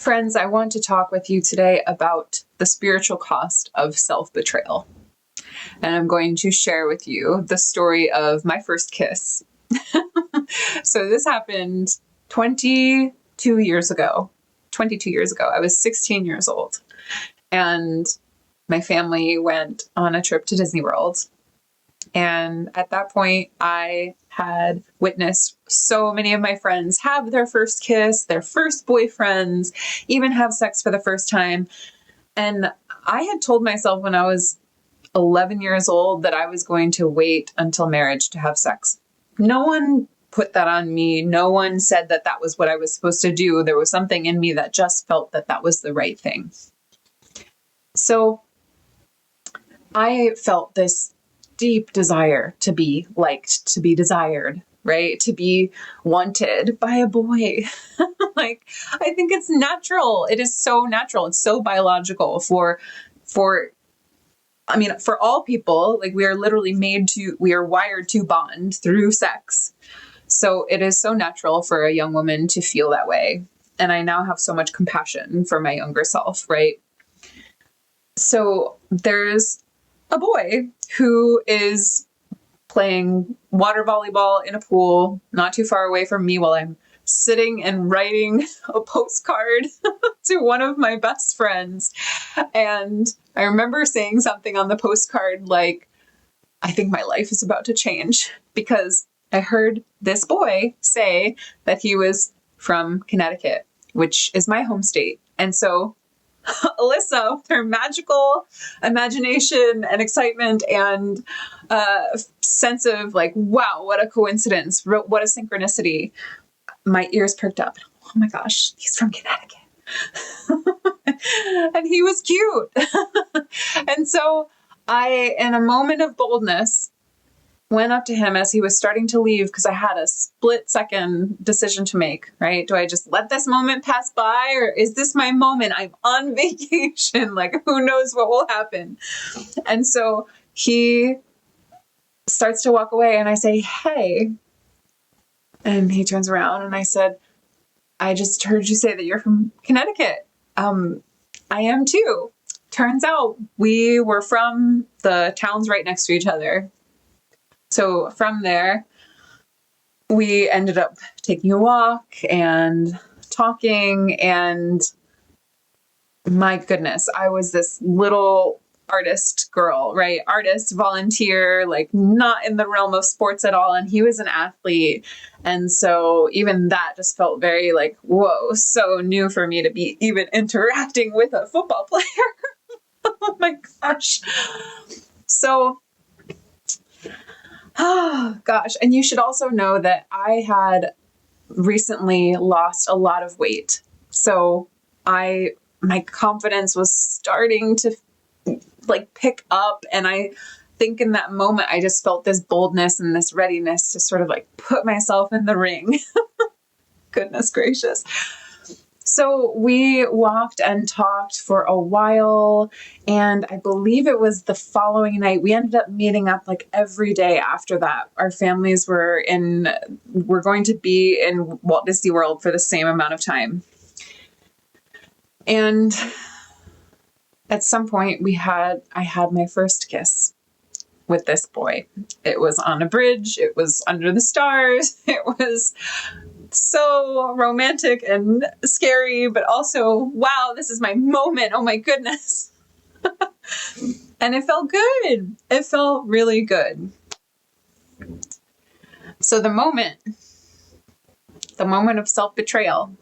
Friends, I want to talk with you today about the spiritual cost of self-betrayal. And I'm going to share with you the story of my first kiss. So this happened 22 years ago. I was 16 years old. And my family went on a trip to Disney World. And at that point, I had witnessed so many of my friends have their first kiss, their first boyfriends, even have sex for the first time. And I had told myself when I was 11 years old that I was going to wait until marriage to have sex. No one put that on me. No one said that that was what I was supposed to do. There was something in me that just felt that that was the right thing. So I felt this deep desire to be liked, to be desired, right? To be wanted by a boy. Like, I think it's natural. It is so natural. It's so biological for all people. Like, we are literally we are wired to bond through sex. So it is so natural for a young woman to feel that way. And I now have so much compassion for my younger self, right? So there's a boy who is playing water volleyball in a pool not too far away from me while I'm sitting and writing a postcard to one of my best friends. And I remember saying something on the postcard like, I think my life is about to change, because I heard this boy say that he was from Connecticut, which is my home state. And so Alyssa, with her magical imagination and excitement and sense of like, wow, what a coincidence, what a synchronicity, my ears perked up. Oh my gosh, he's from Connecticut. And he was cute. And so I, in a moment of boldness, went up to him as he was starting to leave, because I had a split-second decision to make, right? Do I just let this moment pass by, or is this my moment? I'm on vacation. Like, who knows what will happen? And so he starts to walk away, and I say, hey. And he turns around, and I said, I just heard you say that you're from Connecticut. I am too. Turns out we were from the towns right next to each other. So from there, we ended up taking a walk and talking, and my goodness, I was this little artist girl, right? Artist, volunteer, like not in the realm of sports at all. And he was an athlete. And so even that just felt very like, whoa, so new for me to be even interacting with a football player. Oh my gosh. So oh gosh. And you should also know that I had recently lost a lot of weight. So my confidence was starting to like pick up. And I think in that moment, I just felt this boldness and this readiness to sort of like put myself in the ring. Goodness gracious. So we walked and talked for a while, and I believe it was the following night, we ended up meeting up like every day after that. Our families were going to be in Walt Disney World for the same amount of time. And at some point I had my first kiss with this boy. It was on a bridge. It was under the stars. It was so romantic and scary, but also, wow, this is my moment. Oh my goodness. And it felt good. It felt really good. So the moment of self-betrayal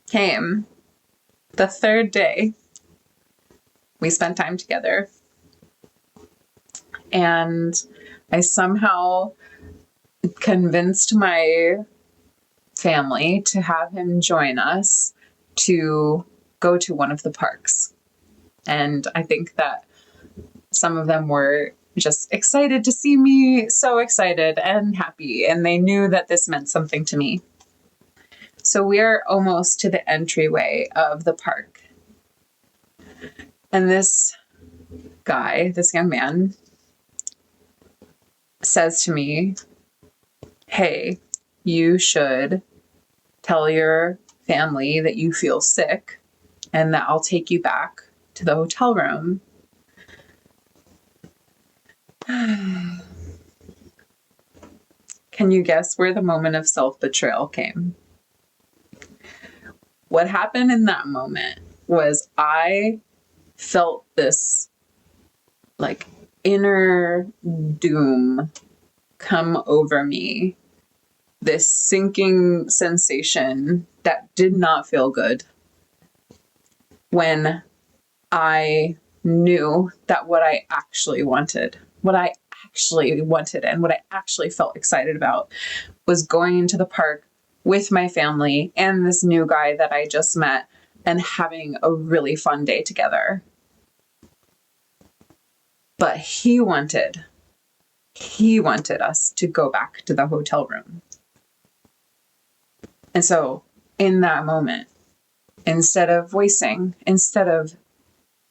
came the third day we spent time together. And I somehow convinced my family to have him join us to go to one of the parks. And I think that some of them were just excited to see me, so excited and happy, and they knew that this meant something to me. So we are almost to the entryway of the park. And this young man, says to me, hey, you should tell your family that you feel sick and that I'll take you back to the hotel room. Can you guess where the moment of self-betrayal came? What happened in that moment was I felt this like inner doom come over me, this sinking sensation that did not feel good when I knew that what I actually wanted and what I actually felt excited about was going into the park with my family and this new guy that I just met and having a really fun day together. But he wanted us to go back to the hotel room. And so in that moment, instead of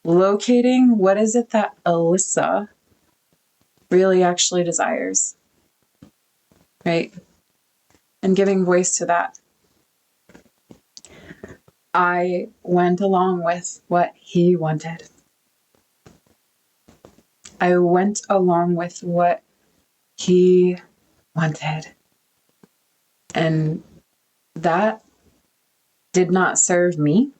locating what is it that Alyssa really actually desires, right? And giving voice to that, I went along with what he wanted. I went along with what he wanted. And that did not serve me.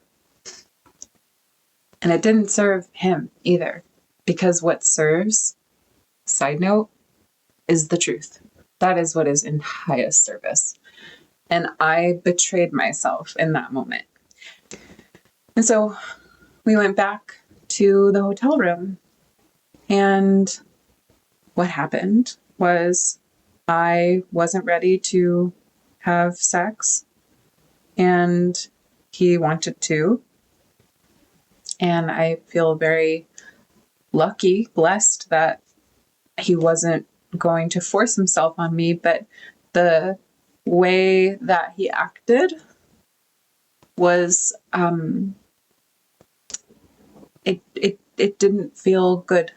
And it didn't serve him either. Because what serves, side note, is the truth. That is what is in highest service. And I betrayed myself in that moment. And so we went back to the hotel room. And what happened was I wasn't ready to have sex. And he wanted to. And I feel very lucky, blessed that he wasn't going to force himself on me, but the way that he acted was, it didn't feel good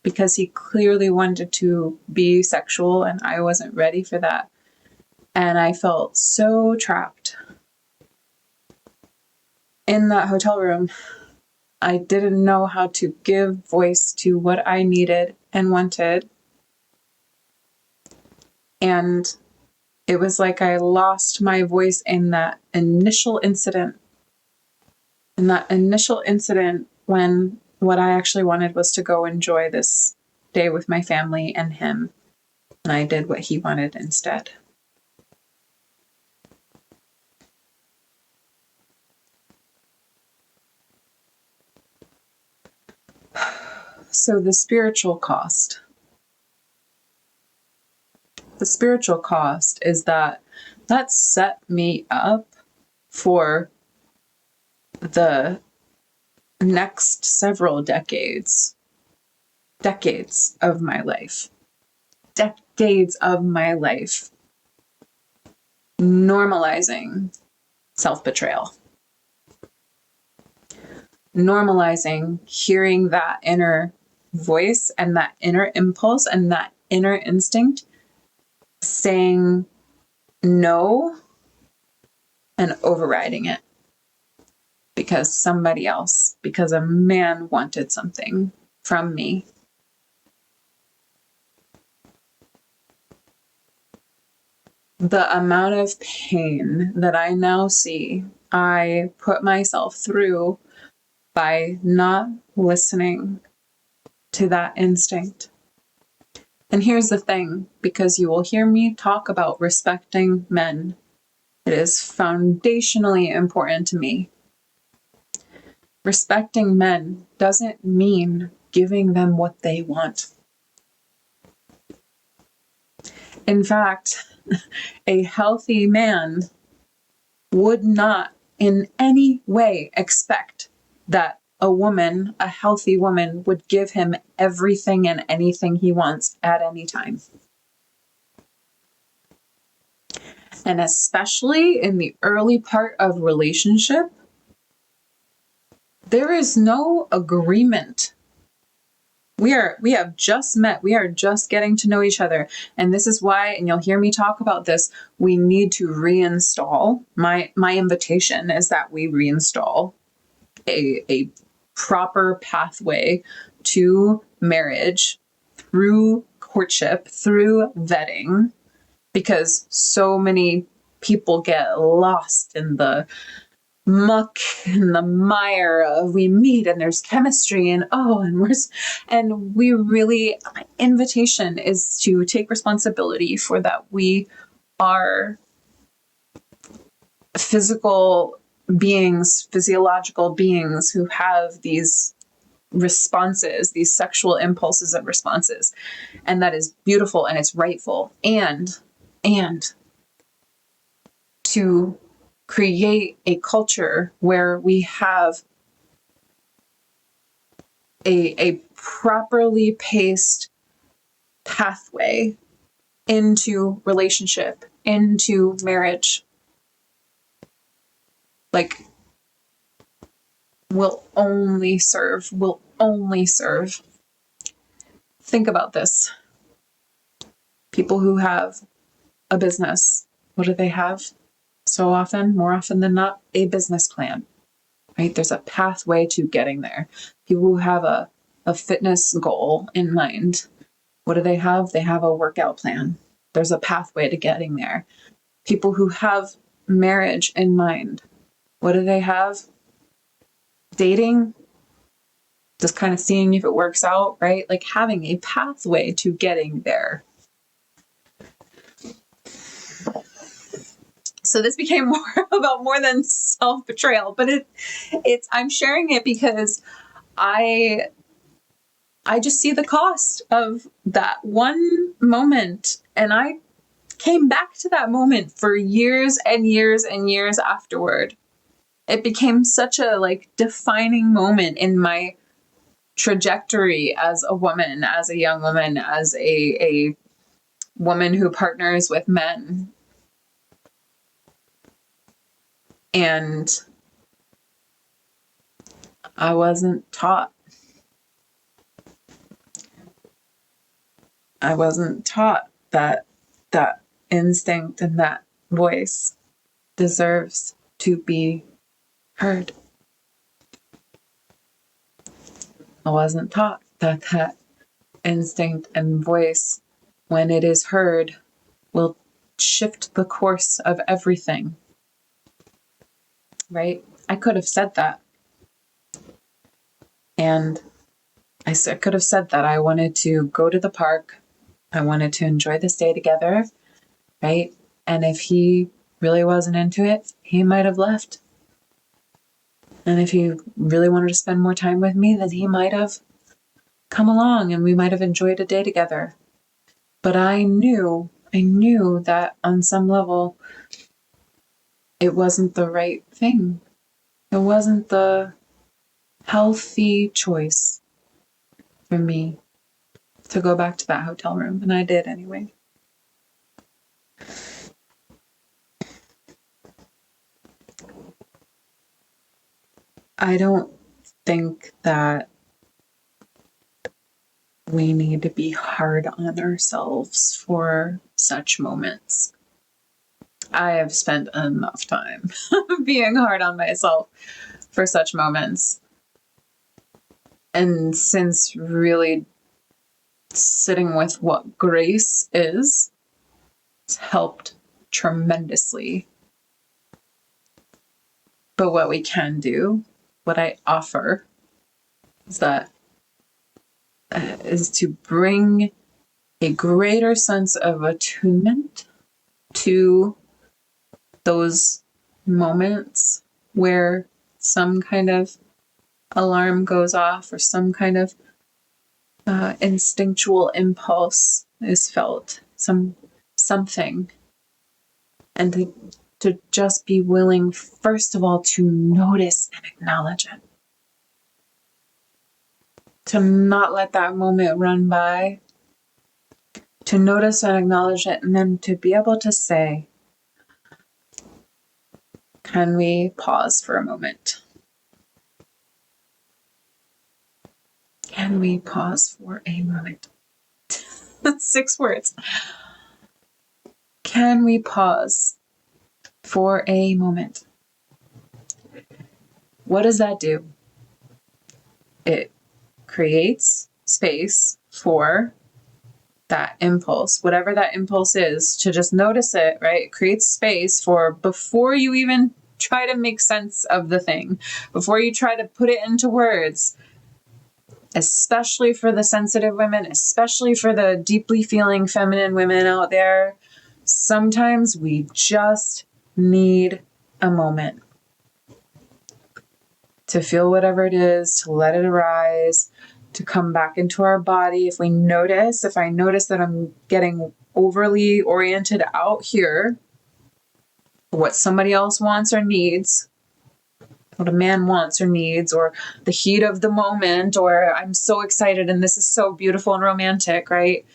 because he clearly wanted to be sexual and I wasn't ready for that. And I felt so trapped in that hotel room. I didn't know how to give voice to what I needed and wanted. And it was like I lost my voice in that initial incident. In that initial incident when what I actually wanted was to go enjoy this day with my family and him. And I did what he wanted instead. So the spiritual cost. The spiritual cost is that set me up for the next several decades of my life. Normalizing self-betrayal. Normalizing hearing that inner voice and that inner impulse and that inner instinct saying no and overriding it because a man wanted something from me. The amount of pain that I now see I put myself through by not listening to that instinct. And here's the thing, because you will hear me talk about respecting men. It is foundationally important to me. Respecting men doesn't mean giving them what they want. In fact, a healthy man would not in any way expect that a healthy woman, would give him everything and anything he wants at any time. And especially in the early part of relationship, there is no agreement We have just met. We are just getting to know each other. And this is why, and you'll hear me talk about this, we need to reinstall. My invitation is that we reinstall a proper pathway to marriage through courtship, through vetting, because so many people get lost in the muck and the mire of we meet and there's chemistry and we really, my invitation is to take responsibility for that. We are physical beings, physiological beings who have these responses, these sexual impulses and responses, and that is beautiful and it's rightful. And to create a culture where we have a properly paced pathway into relationship, into marriage, like will only serve. Think about this. People who have a business, what do they have? So often, more often than not, a business plan, right? There's a pathway to getting there. People who have a fitness goal in mind, what do they have? They have a workout plan. There's a pathway to getting there. People who have marriage in mind, what do they have? Dating, just kind of seeing if it works out, right? Like having a pathway to getting there. So this became more than self-betrayal, but it's I'm sharing it because I just see the cost of that one moment, and I came back to that moment for years and years and years afterward. It became such a defining moment in my trajectory as a woman, as a young woman, as a woman who partners with men. And I wasn't taught. that that instinct and that voice deserves to be heard. I wasn't taught that that instinct and voice, when it is heard, will shift the course of everything. Right? I could have said that. And I could have said that I wanted to go to the park. I wanted to enjoy this day together. Right? And if he really wasn't into it, he might have left. And if he really wanted to spend more time with me, then he might have come along and we might have enjoyed a day together. But I knew that on some level, it wasn't the right thing. It wasn't the healthy choice for me to go back to that hotel room. And I did anyway. I don't think that we need to be hard on ourselves for such moments. I have spent enough time being hard on myself for such moments. And since really sitting with what grace is, it's helped tremendously. But what we can do, what I offer, is to bring a greater sense of attunement to those moments where some kind of alarm goes off or some kind of instinctual impulse is felt, something, and to just be willing, first of all, to notice and acknowledge it. To not let that moment run by, to notice and acknowledge it, and then to be able to say, can we pause for a moment? Can Can we pause for a moment? 6 words. Can we pause for a moment? What does that do? It creates space for that impulse, whatever that impulse is, to just notice it, right? It creates space for, before you even try to make sense of the thing, before you try to put it into words, especially for the sensitive women, especially for the deeply feeling feminine women out there, sometimes we just need a moment to feel whatever it is, to let it arise, to come back into our body. If I notice that I'm getting overly oriented out here, what somebody else wants or needs, what a man wants or needs, or the heat of the moment, or I'm so excited and this is so beautiful and romantic, right?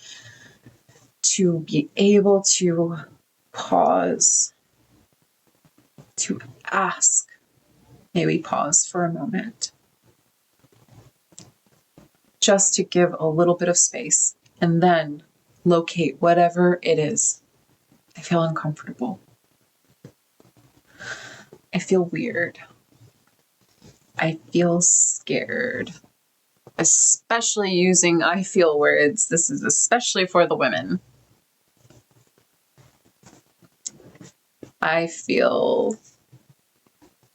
To be able to pause, to ask, may we pause for a moment, just to give a little bit of space, and then locate whatever it is. I feel uncomfortable. I feel weird. I feel scared. Especially using I feel words. This is especially for the women. I feel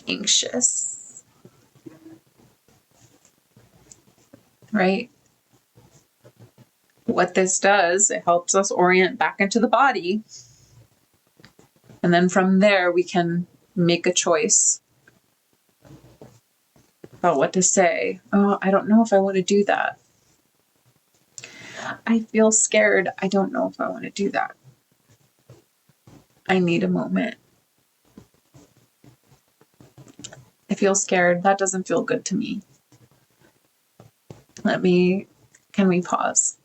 anxious. Right? What this does, it helps us orient back into the body. And then from there, we can make a choice about what to say. Oh, I don't know if I want to do that. I feel scared. I don't know if I want to do that. I need a moment. I feel scared. That doesn't feel good to me. Can we pause?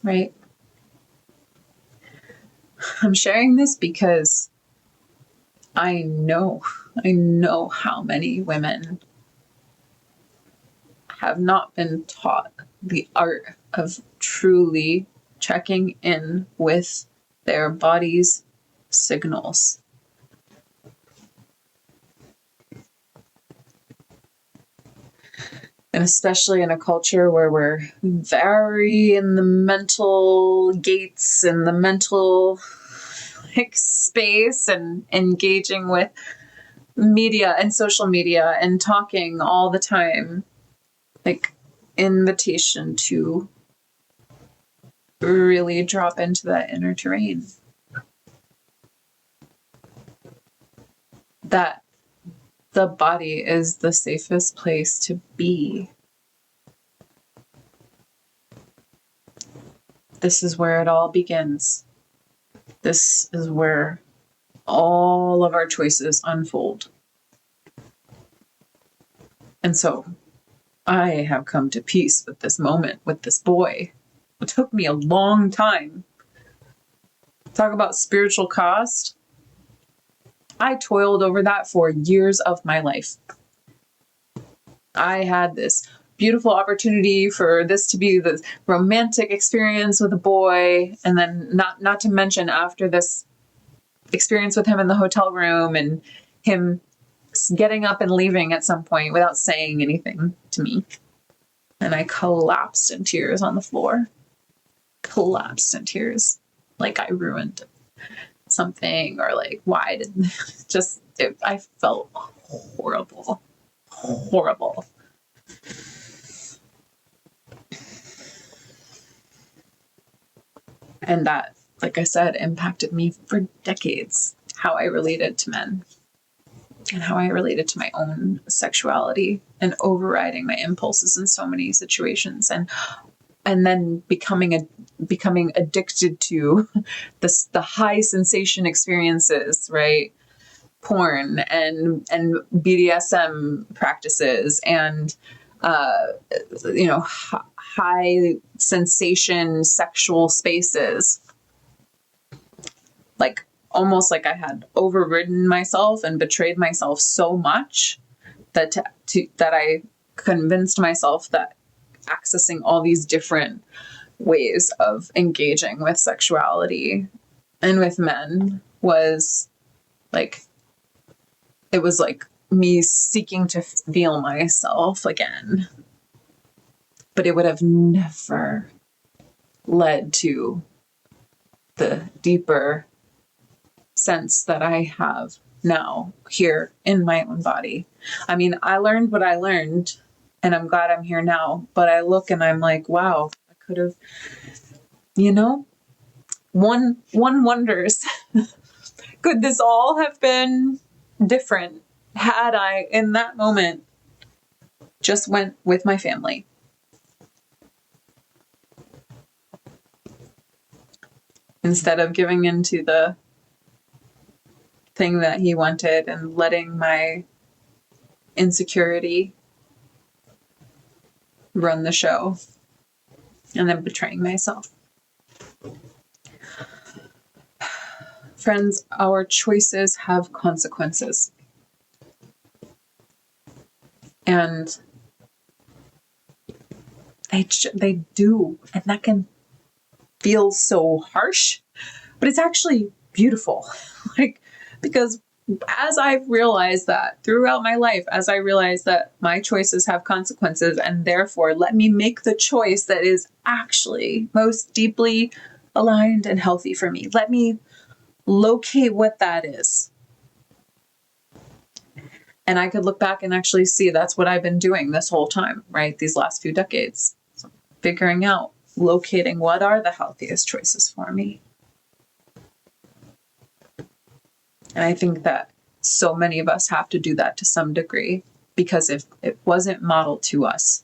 Right? I'm sharing this because I know how many women have not been taught the art of truly checking in with their body's signals. And especially in a culture where we're very in the mental gates and the mental space and engaging with media and social media and talking all the time, invitation to really drop into that inner terrain. That the body is the safest place to be. This is where it all begins. This is where all of our choices unfold. And so I have come to peace with this moment, with this boy. It took me a long time. Talk about spiritual cost. I toiled over that for years of my life. I had this beautiful opportunity for this to be the romantic experience with a boy, and then not to mention after this experience with him in the hotel room and him getting up and leaving at some point without saying anything to me. And I collapsed in tears on the floor. Collapsed in tears. Like I ruined something, or like, why did I felt horrible. Horrible. And that, like I said, impacted me for decades, how I related to men and how I related to my own sexuality and overriding my impulses in so many situations, and then becoming addicted to the high sensation experiences, right? Porn and BDSM practices and high sensation sexual spaces, like almost like I had overridden myself and betrayed myself so much that I convinced myself that accessing all these different ways of engaging with sexuality and with men was like, it was like me seeking to feel myself again. But it would have never led to the deeper sense that I have now here in my own body. I mean, I learned what I learned, and I'm glad I'm here now, but I look and I'm like, wow, I could have, one wonders, could this all have been different had I, in that moment, just went with my family? Instead of giving into the thing that he wanted and letting my insecurity run the show and then betraying myself. Friends, our choices have consequences. And they do. And that can feel so harsh, but it's actually beautiful. Because as I've realized that throughout my life, as I realized that my choices have consequences, and therefore let me make the choice that is actually most deeply aligned and healthy for me. Let me locate what that is. And I could look back and actually see that's what I've been doing this whole time, right? These last few decades. So figuring out, locating what are the healthiest choices for me. And I think that so many of us have to do that to some degree, because if it wasn't modeled to us,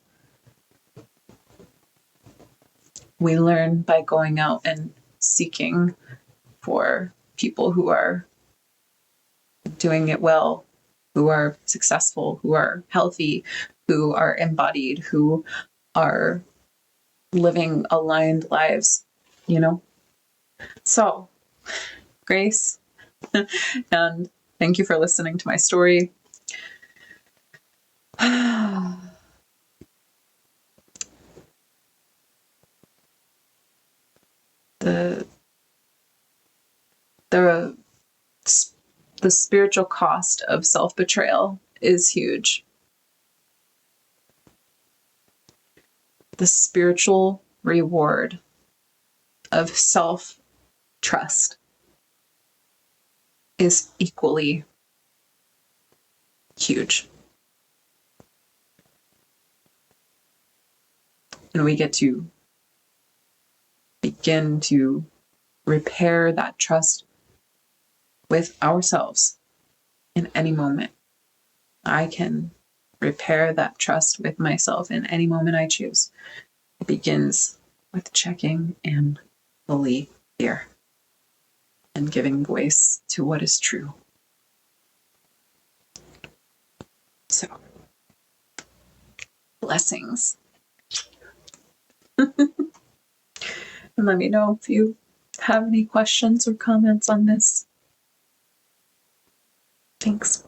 we learn by going out and seeking for people who are doing it well, who are successful, who are healthy, who are embodied, who are living aligned lives, So, grace, and thank you for listening to my story. The spiritual cost of self-betrayal is huge. The spiritual reward of self-trust is equally huge. And we get to begin to repair that trust with ourselves in any moment. I can repair that trust with myself in any moment I choose. It begins with checking in fully here and giving voice to what is true. So, blessings. And let me know if you have any questions or comments on this. Thanks.